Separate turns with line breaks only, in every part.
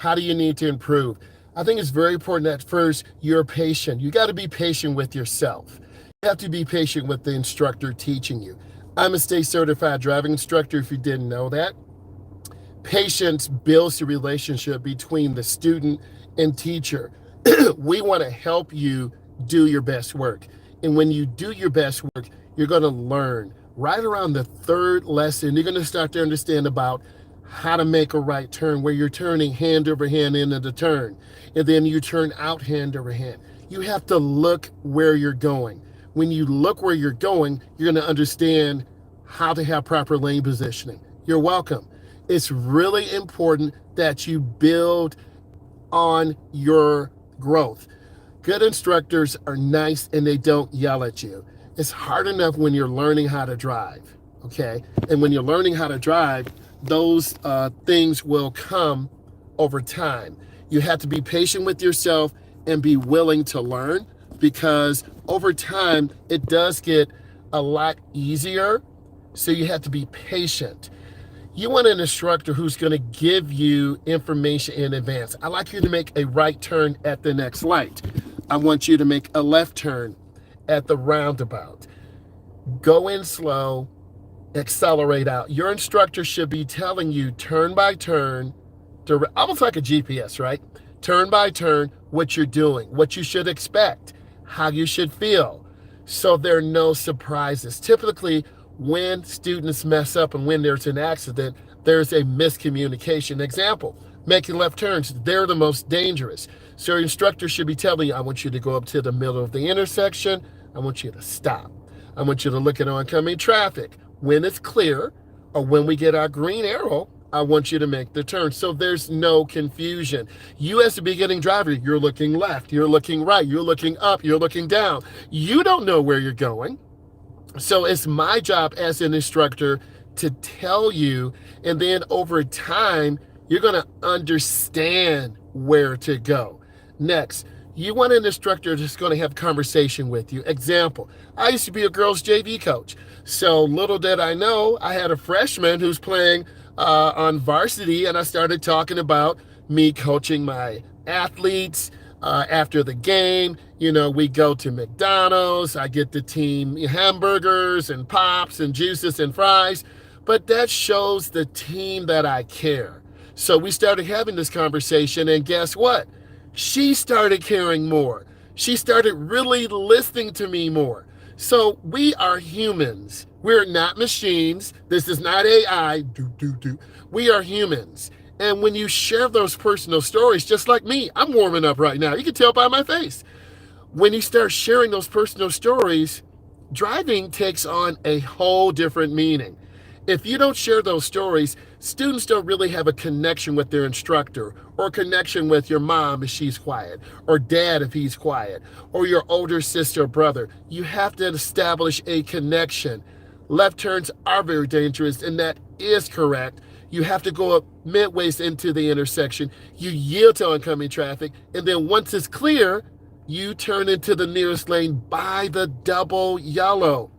How do you need to improve? I think it's very important that first you're patient. You got to be patient with yourself. You have to be patient with the instructor teaching you. I'm a state certified driving instructor if you didn't know that. Patience builds the relationship between the student and teacher. We want to help you do your best work. And when you do your best work, you're going to learn. Right around the third lesson, you're going to start to understand about how to make a right turn, where you're turning hand over hand into the turn, and then you turn out hand over hand. You have to look where you're going. When you look where you're going, you're going to understand how to have proper lane positioning. You're welcome. It's really important that you build on your growth. Good instructors are nice and they don't yell at you. It's hard enough when you're learning how to drive, okay? And when you're learning how to drive, those things will come over time. You have to be patient with yourself and be willing to learn, because over time it does get a lot easier. So you have to be patient. You want an instructor who's going to give you information in advance. I like you to make a right turn at the next light. I want you to make a left turn at the roundabout. Go in slow, accelerate out. Your instructor should be telling you turn by turn, almost like a GPS, right? Turn by turn, what you're doing, what you should expect, how you should feel, so there are no surprises. Typically, when students mess up and when there's an accident, there's a miscommunication. Example, making left turns, they're the most dangerous. So your instructor should be telling you, I want you to go up to the middle of the intersection. I want you to stop. I want you to look at oncoming traffic. When it's clear, or when we get our green arrow, I want you to make the turn. So there's no confusion. You as a beginning driver, you're looking left, you're looking right, you're looking up, you're looking down. You don't know where you're going. So it's my job as an instructor to tell you, and then over time, you're going to understand where to go. Next, you want an instructor that's going to have conversation with you. Example, I used to be a girls JV coach. So little did I know, I had a freshman who's playing on varsity, and I started talking about me coaching my athletes. After the game, we go to McDonald's. I get the team hamburgers and pops and juices and fries. But that shows the team that I care. So we started having this conversation, and guess what? She started caring more. She started really listening to me more. So we are humans. We're not machines. This is not AI. We are humans. And when you share those personal stories, just like me, I'm warming up right now. You can tell by my face. When you start sharing those personal stories, driving takes on a whole different meaning. If you don't share those stories, students don't really have a connection with their instructor, or a connection with your mom if she's quiet, or dad if he's quiet, or your older sister or brother. You have to establish a connection. Left turns are very dangerous, and that is correct. You have to go up midways into the intersection. You yield to oncoming traffic, and then once it's clear, you turn into the nearest lane by the double yellow.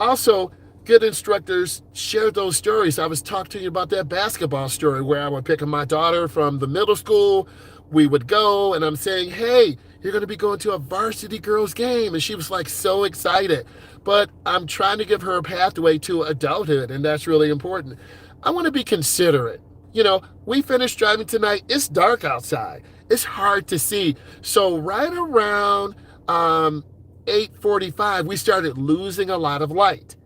Also, good instructors share those stories. I was talking to you about that basketball story where I would pick up my daughter from the middle school. We would go, and I'm saying, hey, you're going to be going to a varsity girls game. And she was like so excited. But I'm trying to give her a pathway to adulthood, and that's really important. I want to be considerate. We finished driving tonight. It's dark outside. It's hard to see. So right around 8:45, we started losing a lot of light,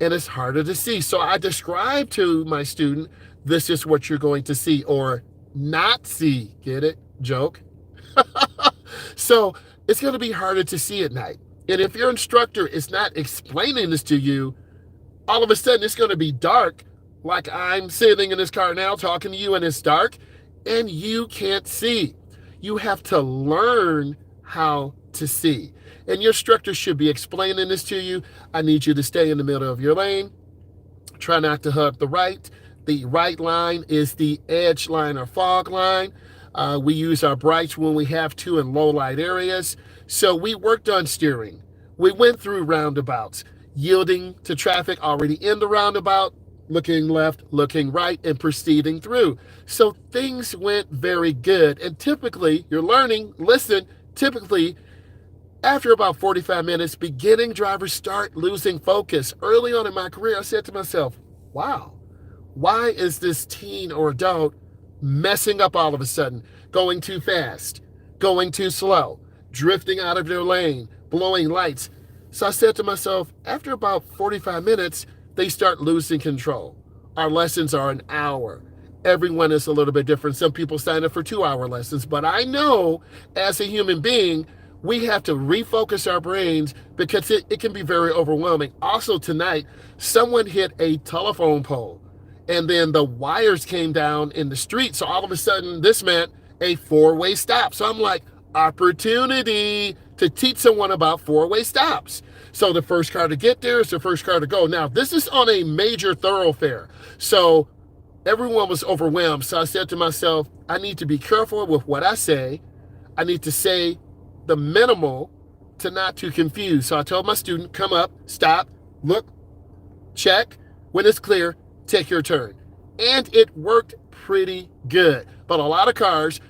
and it's harder to see. So I described to my student, this is what you're going to see or not see. Get it? Joke. So it's going to be harder to see at night. And if your instructor is not explaining this to you, all of a sudden it's going to be dark, like I'm sitting in this car now talking to you, and it's dark and you can't see. You have to learn how to see. And your instructor should be explaining this to you. I need you to stay in the middle of your lane. Try not to hug the right. The right line is the edge line or fog line. We use our brights when we have to in low light areas. So we worked on steering. We went through roundabouts, yielding to traffic already in the roundabout, looking left, looking right, and proceeding through. So things went very good. And typically, you're learning, listen, typically, after about 45 minutes, beginning drivers start losing focus. Early on in my career, I said to myself, wow, why is this teen or adult messing up all of a sudden, going too fast, going too slow, drifting out of their lane, blowing lights? So I said to myself, after about 45 minutes, they start losing control. Our lessons are an hour. Everyone is a little bit different. Some people sign up for 2-hour lessons, but I know as a human being, we have to refocus our brains because it can be very overwhelming. Also tonight, someone hit a telephone pole and then the wires came down in the street. So all of a sudden, this meant a four-way stop. So I'm like, opportunity to teach someone about four-way stops. So the first car to get there is the first car to go. Now, this is on a major thoroughfare. So everyone was overwhelmed. So I said to myself, I need to be careful with what I say. I need to say the minimal to not to confuse. So I told my student, come up, stop, look, check. When it's clear, take your turn. And it worked pretty good. But a lot of cars,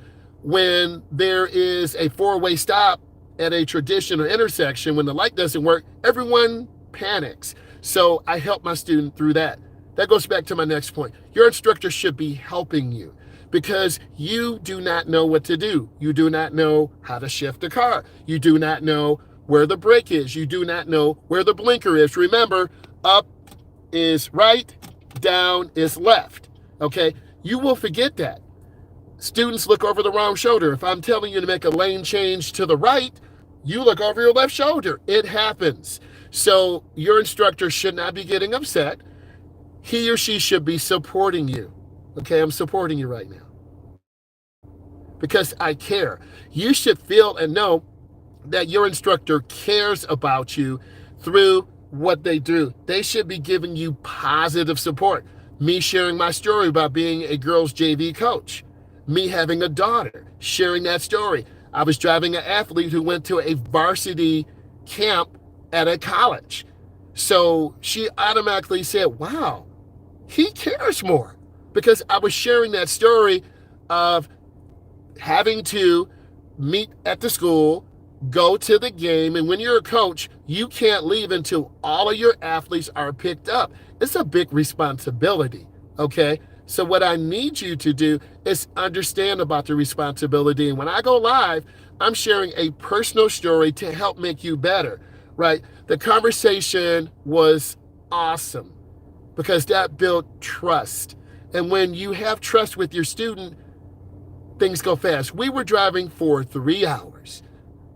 when there is a four-way stop at a traditional intersection, when the light doesn't work, everyone panics. So I helped my student through that. That goes back to my next point. Your instructor should be helping you because you do not know what to do. You do not know how to shift the car. You do not know where the brake is. You do not know where the blinker is. Remember, up is right, down is left. Okay? You will forget that. Students look over the wrong shoulder. If I'm telling you to make a lane change to the right, you look over your left shoulder. It happens. So your instructor should not be getting upset. He or she should be supporting you. Okay, I'm supporting you right now because I care. You should feel and know that your instructor cares about you through what they do. They should be giving you positive support. Me sharing my story about being a girls JV coach, me having a daughter, sharing that story. I was driving an athlete who went to a varsity camp at a college. So she automatically said, wow, he cares more, because I was sharing that story of having to meet at the school, go to the game, and when you're a coach, you can't leave until all of your athletes are picked up. It's a big responsibility, okay? So what I need you to do is understand about the responsibility. And when I go live, I'm sharing a personal story to help make you better, right? The conversation was awesome because that built trust. And when you have trust with your student, things go fast. We were driving for 3 hours.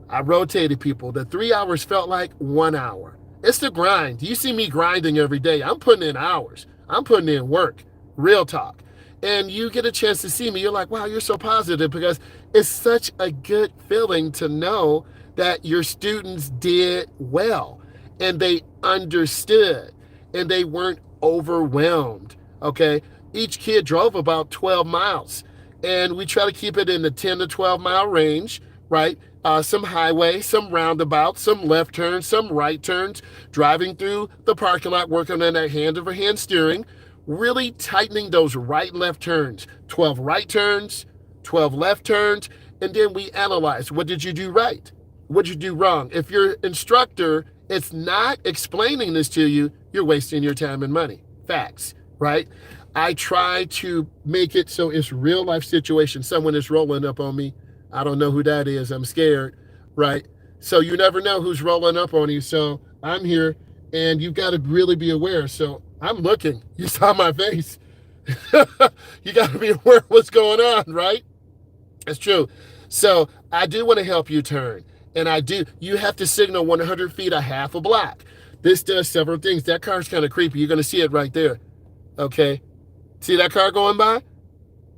I rotated people. The 3 hours felt like 1 hour. It's the grind. You see me grinding every day. I'm putting in hours. I'm putting in work. Real talk. And you get a chance to see me. You're like, wow, you're so positive, because it's such a good feeling to know that your students did well and they understood and they weren't overwhelmed. Okay. Each kid drove about 12 miles and we try to keep it in the 10 to 12 mile range, right? Some highway, some roundabouts, some left turns, some right turns, driving through the parking lot, working on that hand-over-hand steering, really tightening those right-left turns, 12 right turns, 12 left turns, and then we analyze, what did you do right? What did you do wrong? If your instructor is not explaining this to you, you're wasting your time and money. Facts, right? I try to make it so it's real-life situation. Someone is rolling up on me. I don't know who that is. I'm scared, right? So you never know who's rolling up on you. So I'm here, and you've got to really be aware. So I'm looking. You saw my face. You got to be aware of what's going on, right? It's true. So I do want to help you turn. And I do. You have to signal 100 feet, a half a block. This does several things. That car's kind of creepy. You're going to see it right there. Okay. See that car going by?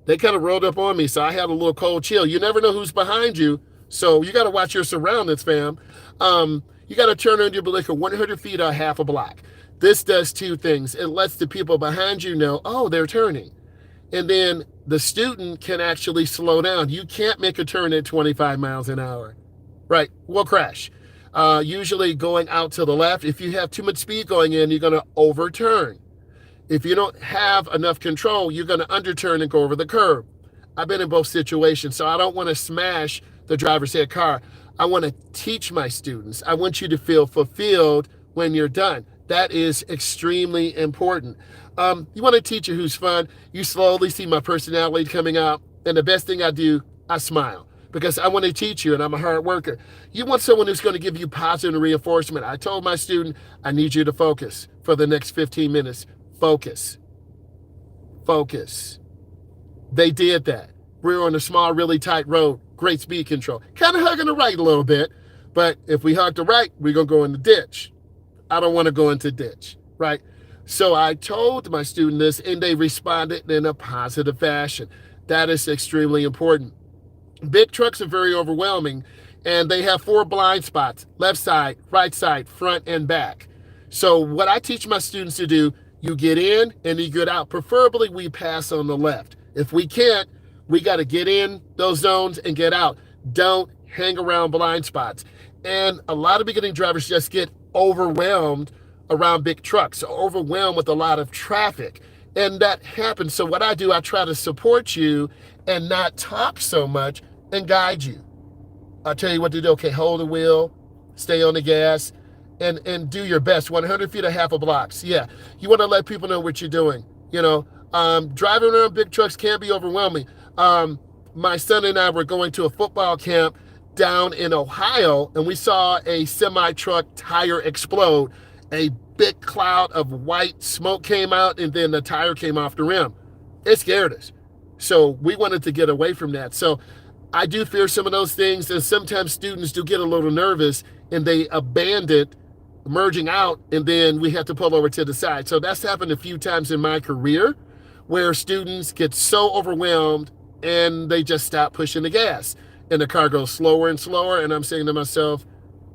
They kind of rolled up on me, so I had a little cold chill. You never know who's behind you, so you got to watch your surroundings, fam. You got to turn on your blinker 100 feet or half a block. This does two things. It lets the people behind you know, oh, they're turning. And then the student can actually slow down. You can't make a turn at 25 miles an hour, right? We'll crash. Usually going out to the left, if you have too much speed going in, you're going to overturn. If you don't have enough control, you're going to underturn and go over the curb. I've been in both situations, so I don't want to smash the driver's ed car. I want to teach my students. I want you to feel fulfilled when you're done. That is extremely important. You want a teacher who's fun. You slowly see my personality coming out. And the best thing I do, I smile because I want to teach you and I'm a hard worker. You want someone who's going to give you positive reinforcement. I told my student, I need you to focus for the next 15 minutes. Focus. Focus. They did that. We were on a small, really tight road, great speed control. Kind of hugging the right a little bit, but if we hug the right, we're going to go in the ditch. I don't want to go into ditch, right? So I told my student this, and they responded in a positive fashion. That is extremely important. Big trucks are very overwhelming, and they have 4 blind spots, left side, right side, front, and back. So what I teach my students to do, you get in and you get out. Preferably, we pass on the left. If we can't, we got to get in those zones and get out. Don't hang around blind spots. And a lot of beginning drivers just get overwhelmed around big trucks, overwhelmed with a lot of traffic. And that happens. So what I do, I try to support you and not talk so much and guide you. I'll tell you what to do. Okay, hold the wheel, stay on the gas, and do your best. 100 feet or half a block. Yeah, you want to let people know what you're doing. Driving around big trucks can be overwhelming. My son and I were going to a football camp down in Ohio, and we saw a semi-truck tire explode. A big cloud of white smoke came out, and then the tire came off the rim. It scared us. So we wanted to get away from that. So I do fear some of those things, and sometimes students do get a little nervous, and they abandon merging out, and then we have to pull over to the side. So that's happened a few times in my career where students get so overwhelmed and they just stop pushing the gas. And the car goes slower and slower, and I'm saying to myself,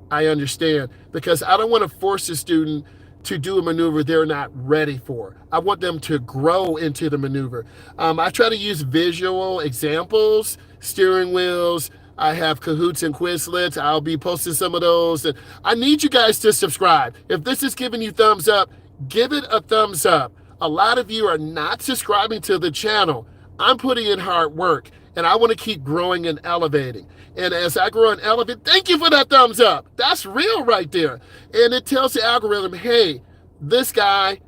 I understand, because I don't want to force a student to do a maneuver they're not ready for. I want them to grow into the maneuver. I try to use visual examples, steering wheels. I have Kahoots and Quizlets. I'll be posting some of those. And I need you guys to subscribe. If this is giving you thumbs up, give it a thumbs up. A lot of you are not subscribing to the channel. I'm putting in hard work, and I want to keep growing and elevating. And as I grow and elevate, thank you for that thumbs up. That's real right there. And it tells the algorithm, hey, this guy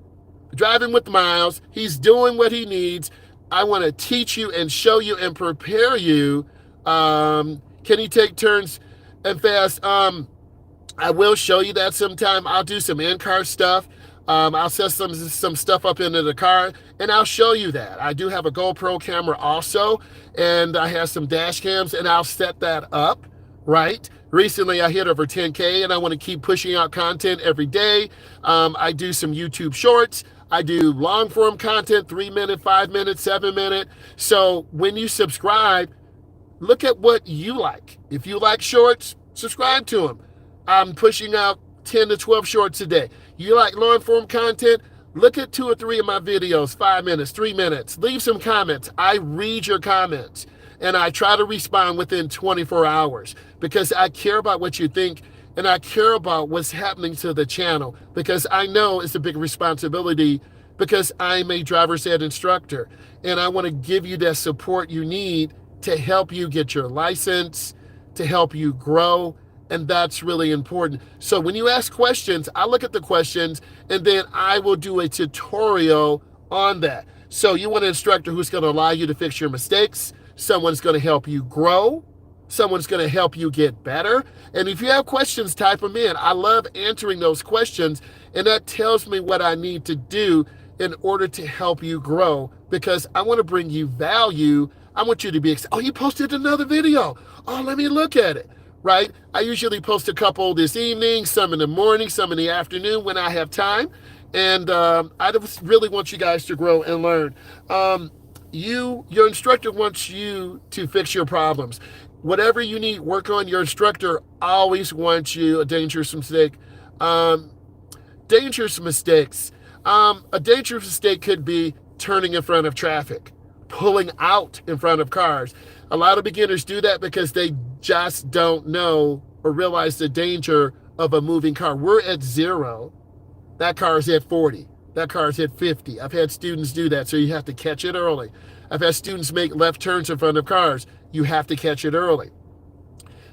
driving with Myles, he's doing what he needs. I want to teach you and show you and prepare you. Can he take turns and fast? I will show you that sometime. I'll do some in-car stuff. I'll set some stuff up into the car, and I'll show you that. I do have a GoPro camera also, and I have some dash cams, and I'll set that up, right? Recently, I hit over 10K, and I want to keep pushing out content every day. I do some YouTube shorts. I do long-form content, 3 minute, 5 minute, 7 minute. So when you subscribe, look at what you like. If you like shorts, subscribe to them. I'm pushing out 10 to 12 shorts a day. You like long-form content? Look at 2 or 3 of my videos, 5 minutes, 3 minutes. Leave some comments. I read your comments, and I try to respond within 24 hours because I care about what you think, and I care about what's happening to the channel because I know it's a big responsibility because I'm a driver's ed instructor, and I want to give you that support you need to help you get your license, to help you grow. And that's really important. So when you ask questions, I look at the questions, and then I will do a tutorial on that. So you want an instructor who's going to allow you to fix your mistakes. Someone's going to help you grow. Someone's going to help you get better. And if you have questions, type them in. I love answering those questions, and that tells me what I need to do in order to help you grow because I want to bring you value. I want you to be excited. Oh, you posted another video. Oh, let me look at it. Right? I usually post a couple this evening, some in the morning, some in the afternoon when I have time. And I just really want you guys to grow and learn. Your instructor wants you to fix your problems. Whatever you need work on, your instructor always wants you a dangerous mistake. Dangerous mistakes. A dangerous mistake could be turning in front of traffic, pulling out in front of cars. A lot of beginners do that because they just don't know or realize the danger of a moving car. We're at 0. That car is at 40. that car's hit 50. I've had students do that, so you have to catch it early. I've had students make left turns in front of cars. You have to catch it early.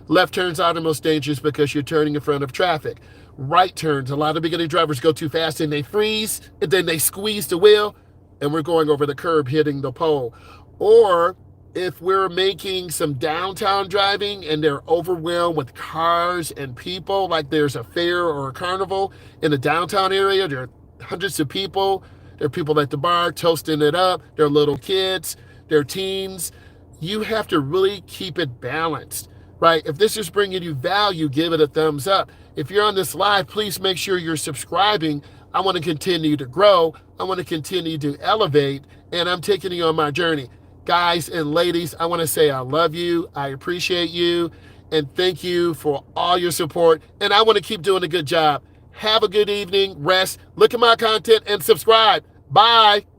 Left turns are the most dangerous because you're turning in front of traffic. Right turns, a lot of beginning drivers go too fast and they freeze, and then they squeeze the wheel, and we're going over the curb hitting the pole. Or if we're making some downtown driving and they're overwhelmed with cars and people, like there's a fair or a carnival in the downtown area, there are hundreds of people. There are people at the bar toasting it up. There are little kids. There are teens. You have to really keep it balanced, right? If this is bringing you value, give it a thumbs up. If you're on this live, please make sure you're subscribing. I want to continue to grow. I want to continue to elevate, and I'm taking you on my journey. Guys and ladies, I want to say I love you. I appreciate you, and thank you for all your support, and I want to keep doing a good job. Have a good evening, rest, look at my content, and subscribe. Bye.